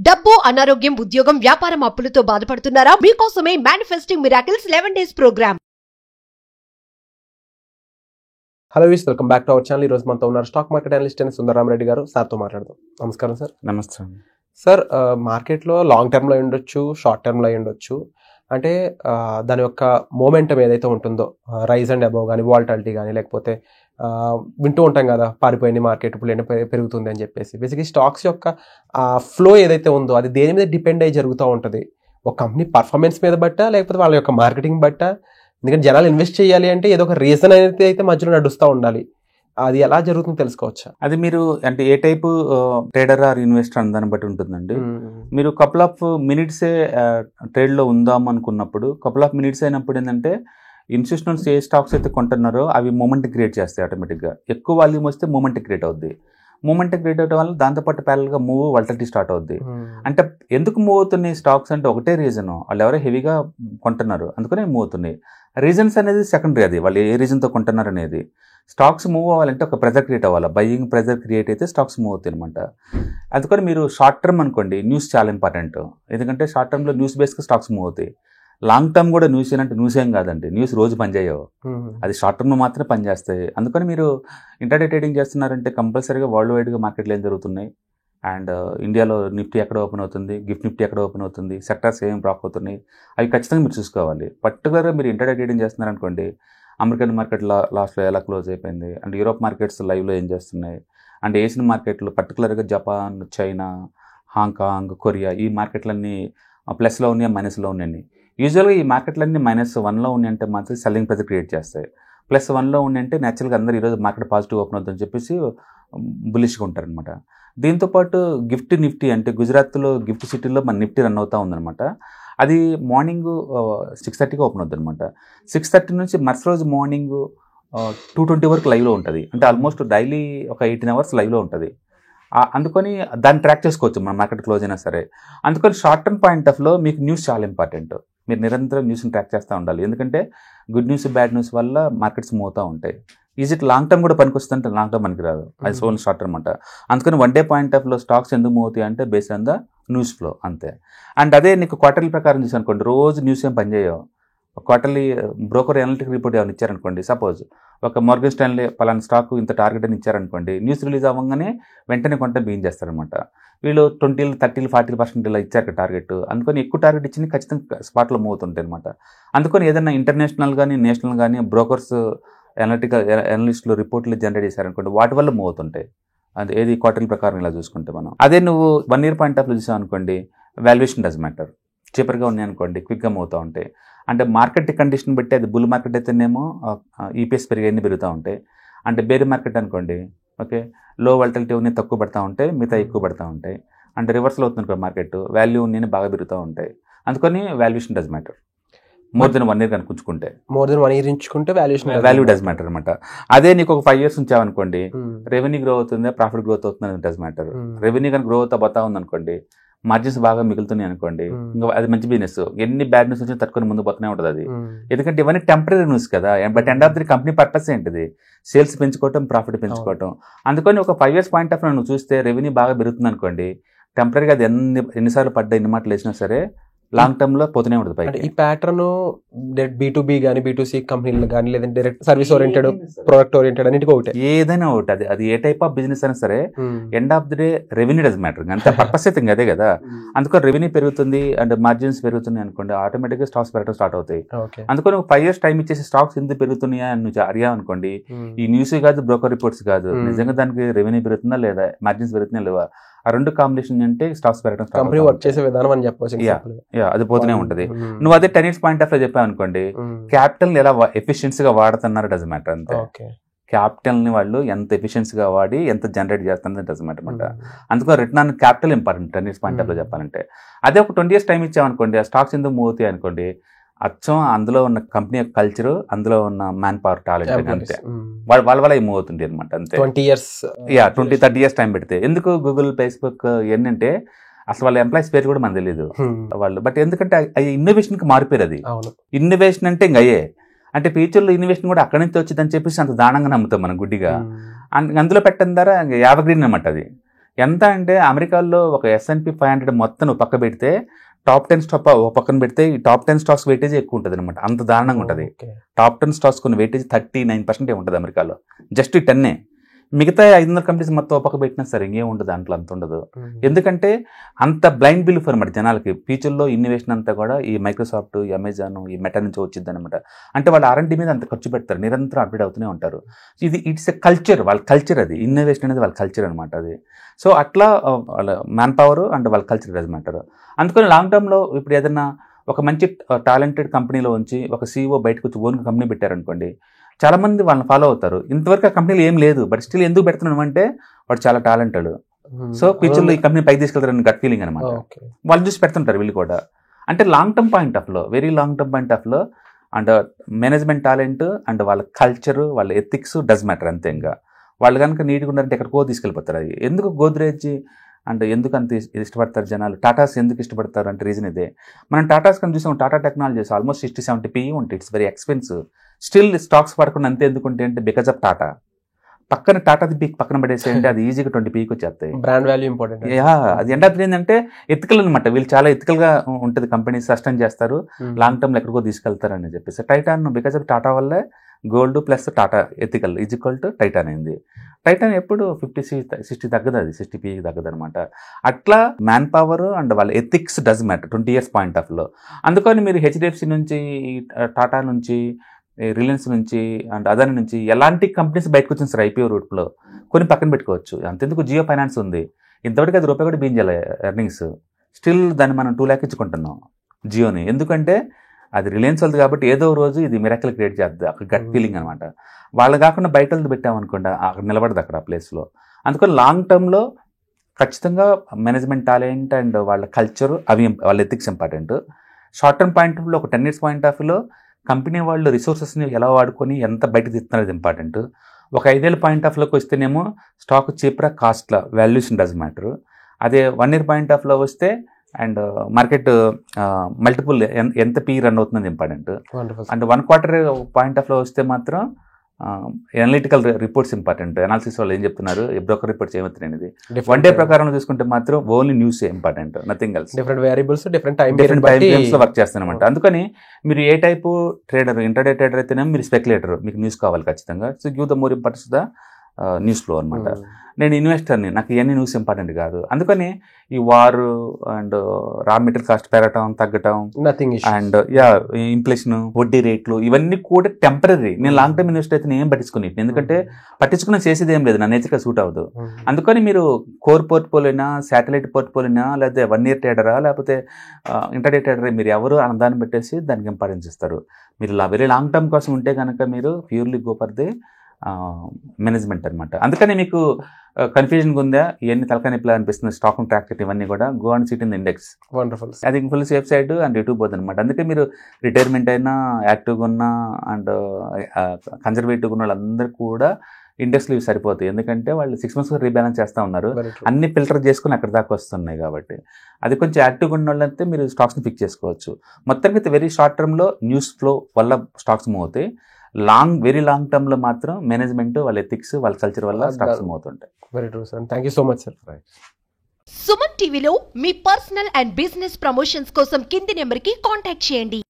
డబ్బు, అనారోగ్యం, ఉద్యోగం, వ్యాపారం, అప్పులతో బాధపడుతున్నారా? మీకోసమే manifesting miracles 11 days programme. Hello వీస్, welcome back to our channel. ఈ రోజు మనతో ఉన్నారు స్టాక్ మార్కెట్ అనలిస్ట్ అయిన సుందరరామరెడ్డి గారు. సార్తో మాట్లాడదాం. నమస్కారం సార్. నమస్తే సార్, మార్కెట్లో లాంగ్ టర్మ్లో అయి ఉండొచ్చు, షార్ట్ టర్మ్లో అయి ఉండొచ్చు. అంటే దాని యొక్క మూమెంటం ఏదైతే ఉంటుందో, రైజ్ అండ్ అబవ్ కానీ, వాల్టాలిటీ కానీ, లేకపోతే వింటూ ఉంటాం కదా, పారిపోయింది మార్కెట్ ఇప్పుడు ఏంటో పెరుగుతుంది అని చెప్పేసి. బేసిక్గా స్టాక్స్ యొక్క ఫ్లో ఏదైతే ఉందో అది దేని మీద డిపెండ్ అయ్యి జరుగుతూ ఉంటుంది? ఒక కంపెనీ పర్ఫార్మెన్స్ మీద బట్ట, లేకపోతే వాళ్ళ యొక్క మార్కెటింగ్ బట్ట? ఎందుకంటే జనాలు ఇన్వెస్ట్ చేయాలి అంటే ఏదో ఒక రీజన్ అయితే మధ్యలో నడుస్తూ ఉండాలి. అది ఎలా జరుగుతుందో తెలుసుకోవచ్చా? అది మీరు అంటే ఏ టైపు ట్రేడర్ ఆర్ ఇన్వెస్టర్ అని దాన్ని బట్టి ఉంటుందండి. మీరు కపుల్ ఆఫ్ మినిట్సే ట్రేడ్లో ఉందాం అనుకున్నప్పుడు, కపుల్ ఆఫ్ మినిట్స్ అయినప్పుడు ఏంటంటే ఇన్స్టిట్యూషనల్స్ ఏ స్టాక్స్ అయితే కొంటున్నారో అవి మూమెంట్ క్రియేట్ చేస్తాయి ఆటోమేటిక్గా. ఎక్కువ వాల్యూమ్ వస్తే మూమెంట్ క్రియేట్ అవుద్ది. మూమెంట్ క్రియేట్ అవడం వల్ల దాంతోపాటు ప్యారల్గా మూవ్ వాల్టాలిటీ స్టార్ట్ అవుద్ది. అంటే ఎందుకు మూవ్ అవుతున్నాయి స్టాక్స్ అంటే ఒకటే రీజన్, వాళ్ళు ఎవరో హెవీగా కొంటున్నారు అందుకనే మూవ్ అవుతున్నాయి. రీజన్స్ అనేది సెకండరీ, అది వాళ్ళు ఏ రీజన్తో కొంటున్నారు అనేది. స్టాక్స్ మూవ్ అవ్వాలంటే ఒక ప్రెజర్ క్రియేట్ అవ్వాలి, బయ్యింగ్ ప్రెజర్ క్రియేట్ అయితే స్టాక్స్ మూవ్ అవుతాయి అనమాట. అందుకని మీరు షార్ట్ టర్మ్ అనుకోండి, న్యూస్ చాలా ఇంపార్టెంట్. ఎందుకంటే షార్ట్ టర్మ్లో న్యూస్ బేస్గా స్టాక్స్ మూవ్ అవుతాయి. లాంగ్ టర్మ్ కూడా న్యూస్ ఏంటంటే న్యూస్ ఏం కాదండి, న్యూస్ రోజు పనిచేయవు, అది షార్ట్ టర్మ్లో మాత్రమే పనిచేస్తాయి. అందుకని మీరు ఇంటర్డే ట్రేడింగ్ చేస్తున్నారంటే కంపల్సరీగా వరల్డ్ వైడ్గా మార్కెట్లు ఏం జరుగుతున్నాయి, అండ్ ఇండియాలో నిఫ్టీ ఎక్కడ ఓపెన్ అవుతుంది, గిఫ్ట్ నిఫ్టీ ఎక్కడ ఓపెన్ అవుతుంది, సెక్టర్స్ ఏం డ్రాప్ అవుతున్నాయి, అవి ఖచ్చితంగా మీరు చూసుకోవాలి. పర్టికులర్గా మీరు ఇంటర్డే ట్రేడింగ్ చేస్తున్నారనుకోండి, అమెరికన్ మార్కెట్ లాస్ట్లో ఎలా క్లోజ్ అయిపోయింది, అండ్ యూరోప్ మార్కెట్స్ లైవ్లో ఏం చేస్తున్నాయి, అండ్ ఏషియన్ మార్కెట్లు పర్టికులర్గా జపాన్, చైనా, హాంకాంగ్, కొరియా, ఈ మార్కెట్లన్నీ ప్లస్లో ఉన్నాయి, మైనస్లో ఉన్నాయి. యూజువల్గా ఈ మార్కెట్లన్నీ -1లో ఉన్నాయంటే మాత్రం సెల్లింగ్ ప్రెజర్ క్రియేట్ చేస్తాయి. +1లో ఉన్నాయంటే నేచురల్గా అందరూ ఈరోజు మార్కెట్ పాజిటివ్ ఓపెన్ అవుతుందని చెప్పేసి బులిష్గా ఉంటారనమాట. దీంతోపాటు గిఫ్ట్ నిఫ్టీ అంటే గుజరాత్లో గిఫ్ట్ సిటీలో మన నిఫ్టీ రన్ అవుతూ ఉందన్నమాట. అది మార్నింగ్ 6:30కి ఓపెన్ అవుతుంది అనమాట. 6:30 నుంచి మరుసటి రోజు మార్నింగ్ 2:20 వరకు లైవ్లో ఉంటుంది. అంటే ఆల్మోస్ట్ డైలీ ఒక 18 hours లైవ్లో ఉంటుంది. అందుకని దాన్ని ట్రాక్ చేసుకోవచ్చు మనం మార్కెట్ క్లోజ్ అయినా సరే. అందుకని షార్ట్ టర్మ్ పాయింట్ ఆఫ్లో మీకు న్యూస్ చాలా ఇంపార్టెంట్. మీరు నిరంతరం న్యూస్ని ట్రాక్ చేస్తూ ఉండాలి. ఎందుకంటే గుడ్ న్యూస్, బ్యాడ్ న్యూస్ వల్ల మార్కెట్స్ మూవ్ అవుతూ ఉంటాయి. ఈజ్ ఇట్ లాంగ్ టర్మ్ కూడా పనికొస్తుందంటే లాంగ్ టర్మ్ మనకి రాదు, అది ఓన్లీ షార్ట్ టర్మ్ అంట. అందుకని వన్ డే పాయింట్ ఆఫ్లో స్టాక్స్ ఎందుకు మూవ్ అవుతాయి అంటే based on the news flow అంతే. అండ్ అదే నీకు క్వార్టర్లీ ప్రకారం చూసి అనుకోండి, రోజు న్యూస్ ఏం పనిచేయవు. క్వార్టర్లీ బ్రోకర్ అనలిటిక్ రిపోర్ట్ ఏమైనా ఇచ్చారనుకోండి, సపోజ్ ఒక మార్గన్ స్టాన్లీ పలానా స్టాక్ ఇంత టార్గెట్ అని ఇచ్చారనుకోండి, న్యూస్ రిలీజ్ అవ్వగానే వెంటనే కొంటే బిగిన్ చేస్తారనమాట. వీళ్ళు 20, 30, 40% ఇలా ఇచ్చారు టార్గెట్. అందుకని ఎక్కువ టార్గెట్ ఇచ్చింది ఖచ్చితంగా స్పాట్లో మూవ్ అవుతుంటాయి అనమాట. అందుకని ఏదైనా ఇంటర్నేషనల్ కానీ నేషనల్ కానీ బ్రోకర్స్ అనలిస్టులు రిపోర్ట్లు జనరేట్ చేశారనుకోండి, వాటి వల్ల మూవ్ అవుతుంటాయి. అది ఏది క్వార్టర్లీ ప్రకారం ఇలా చూసుకుంటే మనం. అదే నువ్వు 1 year పాయింట్ ఆఫ్ చూసావు అనుకోండి, వాల్యుయేషన్ డస్ మ్యాటర్. చీపర్గా ఉన్నాయి అనుకోండి, క్విక్గా మూవ్ అవుతూ ఉంటాయి. అంటే మార్కెట్ కండిషన్ బట్టి అది బుల్ మార్కెట్ అయితేనేమో ఈపీఎస్ పెరిగి పెరుగుతూ ఉంటాయి. అంటే బేర్ మార్కెట్ అనుకోండి, ఓకే, లో వాల్టాలిటీ ఉన్నాయి తక్కువ పడుతూ ఉంటాయి, మిగతా ఎక్కువ పడుతూ ఉంటాయి. అంటే రివర్సల్ అవుతుంది మార్కెట్, వాల్యూ ఉన్నాయి బాగా పెరుగుతూ ఉంటాయి. అందుకని valuation does matter. More than 1 year కనుకుంటే, మోర్ దెన్ 1 year ఉంచుకుంటే వాల్యూ డస్ మ్యాటర్ అనమాట. అదే నీకు ఒక 5 years ఉంచావనుకోండి, రెవెన్యూ గ్రో అవుతుంది, ప్రాఫిట్ గ్రోత్ అవుతుంది, డస్ మ్యాటర్. రెవెన్యూ కనుక గ్రో అవుతా ఉంది అనుకోండి, మార్జిన్స్ బాగా మిగులుతున్నాయి అనుకోండి, ఇంకా అది మంచి బిజినెస్. ఎన్ని బ్యాడ్ న్యూస్ వచ్చినా తట్టుకొని ముందు పోతూనే ఉంటుంది అది. ఎందుకంటే ఇవన్నీ టెంపరీ న్యూస్ కదా. But end of the company purpose ఏంటిది? సేల్స్ పెంచుకోవటం, ప్రాఫిట్ పెంచుకోవటం. అందుకని ఒక 5 years పాయింట్ ఆఫ్ నువ్వు చూస్తే రెవెన్యూ బాగా పెరుగుతుంది అనుకోండి, టెంపరీగా అది ఎన్నిసార్లు పడ్డా, ఎన్ని మాటలు వేసినా సరే లాంగ్ టర్మ్ లో పోతూనే ఉంటుంది పైకి. ఈ ప్యాటర్న్ B2B కానీ B2C కంపెనీలు కానీ, లేదంటే direct service oriented, product oriented అన్నిటికీ ఒకటే, ఏదైనా ఒకటి. అది ఏ టైప్ ఆఫ్ బిజినెస్ అయినా సరే end of the day revenue does matter. అంత పర్పస్ అయితే అదే కదా. అందుకని రెవెన్యూ పెరుగుతుంది అండ్ మార్జిన్స్ పెరుగుతున్నాయి అనుకోండి, ఆటోమేటిక్గా స్టాక్స్ పెరగడం స్టార్ట్ అవుతాయి. అందుకని 5 years టైం ఇచ్చేసి స్టాక్స్ ఎందుకు పెరుగుతున్నాయా అని నువ్వు అడిగా అనుకోండి, ఈ న్యూస్ కాదు, బ్రోకర్ రిపోర్ట్స్ కాదు, నిజంగా దానికి రెవెన్యూ పెరుగుతుందా లేదా, మార్జిన్స్ పెరుగుతున్నాయా లేవా, ఆ రెండు కాంబినేషన్ అంటే స్టాక్స్ పెరగడం, కంపెనీ వర్క్ చేసే విధానం అని చెప్పవచ్చు. అది పోతూనే ఉంటుంది. నువ్వు అదే 10 years పాయింట్ ఆఫ్ లో చెప్పావు అనుకోండి, క్యాపిటల్ ఎలా ఎఫిషియన్సీగా వాడుతున్నారు డస్ మ్యాటర్ అంతే. క్యాపిటల్ ని వాళ్ళు ఎంత ఎఫిషియన్సీగా వాడి ఎంత జనరేట్ చేస్తున్నది డస్ మ్యాటర్ అనమాట. అందుకని return on capital important 10 years point of లో చెప్పాలంటే. అదే ఒక 20 years టైం ఇచ్చామనుకోండి, ఆ స్టాక్స్ ఎందుకు మూవ్ అవుతాయి అనుకోండి, అచ్చం అందులో ఉన్న కంపెనీ యొక్క కల్చర్, అందులో ఉన్న మ్యాన్ పవర్, టాలెంట్ అంతే, వాళ్ళ వల్ల మూవ్ అవుతుంది అనమాట అంతే. 20 years 20-30 years టైం పెడితే ఎందుకు గూగుల్, ఫేస్బుక్ ఏంటంటే అసలు వాళ్ళ ఎంప్లాయీస్ పేరు కూడా మనకు తెలియదు వాళ్ళు. బట్ ఎందుకంటే అది ఇన్నోవేషన్కి మారిపోయారు. అది ఇన్నోవేషన్ అంటే ఇంక అయ్యే అంటే ఫ్యూచర్లో ఇన్నోవేషన్ కూడా అక్కడి నుంచి వచ్చిందని చెప్పేసి అంత దానంగా నమ్ముతాం మనం గుడ్డిగా. అందులో పెట్టిన ధర 50 green అనమాట. అది ఎంత అంటే అమెరికాలో ఒక S&P 500 మొత్తం పక్క పెడితే టాప్ 10 స్టాక్ ఒక పక్కన పెడితే ఈ టాప్ 10 స్టాక్స్ వెయిటేజ్ ఎక్కువ ఉంటుంది అనమాట. అంత దారుణంగా ఉంటుంది. టాప్ 10 స్టాక్స్ కొన్ని వెయిటేజ్ 39% ఉంటుంది అమెరికాలో, జస్ట్ 10. మిగతా 500 కంపెనీస్ మొత్తం ఒక పక్క పెట్టినా సరే ఇంకేం ఉండదు, దాంట్లో అంత ఉండదు. ఎందుకంటే అంత బ్లైండ్ బిలీఫ్ అనమాట జనాలకి. ఫ్యూచర్లో ఇన్నోవేషన్ అంతా కూడా ఈ మైక్రోసాఫ్ట్, ఈ అమెజాన్, ఈ మెటా నుంచి వచ్చింది అనమాట. అంటే వాళ్ళు R&D మీద అంత ఖర్చు పెడతారు, నిరంతరం అప్డేట్ అవుతూనే ఉంటారు. ఇట్స్ ఎ కల్చర్, వాళ్ళ కల్చర్ అది. ఇన్నోవేషన్ అనేది వాళ్ళ కల్చర్ అనమాట అది. సో అట్లా వాళ్ళ మ్యాన్ పవర్ అండ్ వాళ్ళ కల్చర్ డస్ మ్యాటర్. అందుకని లాంగ్ టర్మ్లో ఇప్పుడు ఏదైనా ఒక మంచి టాలెంటెడ్ కంపెనీలో ఉంచి ఒక CEO బయటకు వచ్చి ఓన్ కంపెనీ పెట్టారనుకోండి, చాలా మంది వాళ్ళని ఫాలో అవుతారు. ఇంతవరకు ఆ కంపెనీలో ఏం లేదు, బట్ స్టిల్ ఎందుకు పెడుతున్నాం అంటే వాడు చాలా టాలెంటెడ్, సో ఫ్యూచర్లో ఈ కంపెనీ పైకి తీసుకెళ్తారని గట్ ఫీలింగ్ అనమాట. వాళ్ళు చూసి పెడుతుంటారు వీళ్ళు కూడా. అంటే లాంగ్ టర్మ్ పాయింట్ ఆఫ్ లో, very long term point of లో అండ్ మేనేజ్మెంట్ టాలెంట్ అండ్ వాళ్ళ కల్చర్, వాళ్ళ ఎథిక్స్ డస్ మ్యాటర్ అంతే. ఇంకా వాళ్ళు కనుక నీట్గా ఉన్నారంటే ఎక్కడికో తీసుకెళ్ళిపోతారు. అది ఎందుకు గోద్రేజ్ అండ్ ఎందుకు అంత ఇష్టపడతారు జనాలు, టాటాస్ ఎందుకు ఇష్టపడతారు అంటే రీజన్ ఇదే. మనం టాటాస్ కానీ చూసాం, టాటా టెక్నాలజీస్ ఆల్మోస్ట్ 60-70 PE ఉంటాయి. It's very expensive. Still stocks పడకుండా అంతే ఎందుకుంటే అంటే బికాస్ ఆఫ్ టాటా. పక్కన టాటాది పీక్ పక్కన పడేసేయంటే అది ఈజీగా 20 PEకి వచ్చేస్తాయి. Brand value important. అది ఎండ్ ఆఫ్ ఏంటంటే ఎథికల్ అనమాట. వీళ్ళు చాలా ఎథికల్ గా ఉంటుంది, కంపెనీ సస్టైన్ చేస్తారు, లాంగ్ టర్మ్ ఎక్కడికో తీసుకెళ్తారు అని చెప్పేసి. టైటాన్ బికాస్ ఆఫ్ టాటా వల్లే gold plus Tata ethical is equal to Titan అయింది. టైటాన్ ఎప్పుడు 50-60 తగ్గదు, అది 60 PEకి తగ్గదు అనమాట. అట్లా మ్యాన్ పవర్ అండ్ వాళ్ళ ethics does matter 20 years point of లో. అందుకని మీరు HDFC నుంచి, టాటా నుంచి, రిలయన్స్ నుంచి అండ్ అదాని నుంచి ఎలాంటి కంపెనీస్ బయటకు వచ్చిన సార్ IPO రూట్లో కొన్ని పక్కన పెట్టుకోవచ్చు. అంతెందుకు జియో ఫైనాన్స్ ఉంది, ఇంతవరకు అది రూపాయి కూడా బీంజాలి ఎర్నింగ్స్, స్టిల్ దాన్ని మనం 2 lakhs ఇచ్చుకుంటున్నాం జియోని. ఎందుకంటే అది రిలయన్స్ వాళ్ళది కాబట్టి ఏదో రోజు ఇది మిరాకిల్ క్రియేట్ చేద్ది, అక్కడ గట్ ఫీలింగ్ అనమాట. వాళ్ళు కాకుండా బయట వాళ్ళది పెట్టామనుకోండి అక్కడ నిలబడదు అక్కడ ఆ ప్లేస్లో. అందుకని లాంగ్ టర్మ్లో ఖచ్చితంగా మేనేజ్మెంట్ టాలెంట్ అండ్ వాళ్ళ కల్చర్ అవి వాళ్ళ ethics important. Short term point of లో ఒక 10 years పాయింట్ ఆఫ్ లో కంపెనీ వాళ్ళు రిసోర్సెస్ని ఎలా వాడుకొని ఎంత బయటకు తీస్తున్నది ఇంపార్టెంట్. ఒక 5 year పాయింట్ ఆఫ్ లోకి వస్తేనేమో స్టాక్ చీప్రా కాస్ట్లా వాల్యుయేషన్ డస్ మ్యాటర్. అదే 1 year పాయింట్ ఆఫ్ లో వస్తే అండ్ మార్కెట్ మల్టిపుల్ ఎంత PE రన్ అవుతుంది important. And 1 quarter point of లో వస్తే మాత్రం అనలిటికల్ రిపోర్ట్స్ ఇంపార్టెంట్. అనాలిసిస్ వాళ్ళు ఏం చెప్తున్నారు, బ్రోకర్ రిపోర్ట్స్ ఏమవుతున్నాయి, 1 day ప్రకారం చూసుకుంటే మాత్రం only news important, nothing else. Different variables different time frames లో వర్క్ చేస్తానమాట. అందుకని మీరు ఏ టైపు ట్రేడర్, ఇంటర్డే ట్రేడర్ అయితేనే మీరు స్పెక్యులేటర్, మీకు న్యూస్ కావాలి ఖచ్చితంగా. So give the more importance the news flow అనమాట. నేను ఇన్వెస్టర్ని, నాకు ఇవన్నీ న్యూస్ ఇంపార్టెంట్ కాదు. అందుకని ఈ war and raw material cost పెరగటం తగ్గటం అండ్ ఇన్ఫ్లేషన్, వడ్డీ రేట్లు ఇవన్నీ కూడా టెంపరీ. నేను లాంగ్ టర్మ్ ఇన్వెస్ట్ అయితే నేను ఏం పట్టించుకుని, ఎందుకంటే పట్టించుకుని చేసేది ఏం లేదు, నా నేచర్గా సూట్ అవ్వదు. అందుకని మీరు కోర్ పోర్ట్ఫోలియోనా, శాటిలైట్ పోర్ట్ఫోలియోనా, లేకపోతే 1 year ట్రేడరా, లేకపోతే ఇంటర్డే ట్రేడరా, మీరు ఎవరు దాన్ని పెట్టేసి దానికి ఇంపార్టెన్స్ ఇస్తారు. మీరు వెరీ లాంగ్ టర్మ్ కోసం ఉంటే కనుక మీరు purely go for the management అనమాట. అందుకని మీకు కన్ఫ్యూజన్గా ఉందా, ఇవన్నీ తలకాయ నొప్పిలా అనిపిస్తుంది స్టాక్ ట్రాక్ చేయడం ఇవన్నీ కూడా, go and sit in the index. Wonderful. అది full safe side and YouTube పోతుంది అనమాట. అందుకే మీరు రిటైర్మెంట్ అయినా, యాక్టివ్గా ఉన్నా అండ్ కన్జర్వేటివ్గా ఉన్న వాళ్ళందరూ కూడా ఇండెక్స్లు ఇవి సరిపోతాయి. ఎందుకంటే వాళ్ళు 6 months రీబ్యాలెన్స్ చేస్తూ ఉన్నారు, అన్ని ఫిల్టర్ చేసుకుని అక్కడ దాకా వస్తున్నాయి కాబట్టి. అది కొంచెం యాక్టివ్గా ఉన్న వాళ్ళంటే మీరు స్టాక్స్ని ఫిక్స్ చేసుకోవచ్చు. మొత్తానికి అయితే వెరీ షార్ట్ టర్మ్లో న్యూస్ ఫ్లో వల్ల స్టాక్స్ మూవ్ అవుతాయి. వెరీ లాంగ్ టర్మ్ లో మాత్రం మేనేజ్మెంట్, వాళ్ళ ఎథిక్స్, వాళ్ళ కల్చర్ వల్ల స్టాక్స్ మూవ్ అవుతుంటాయి. Very true sir, thank you so much sir. Suman టీవీలో మీ పర్సనల్ అండ్ బిజినెస్ ప్రమోషన్స్ కోసం కింది నెంబర్కి కాంటాక్ట్ చేయండి.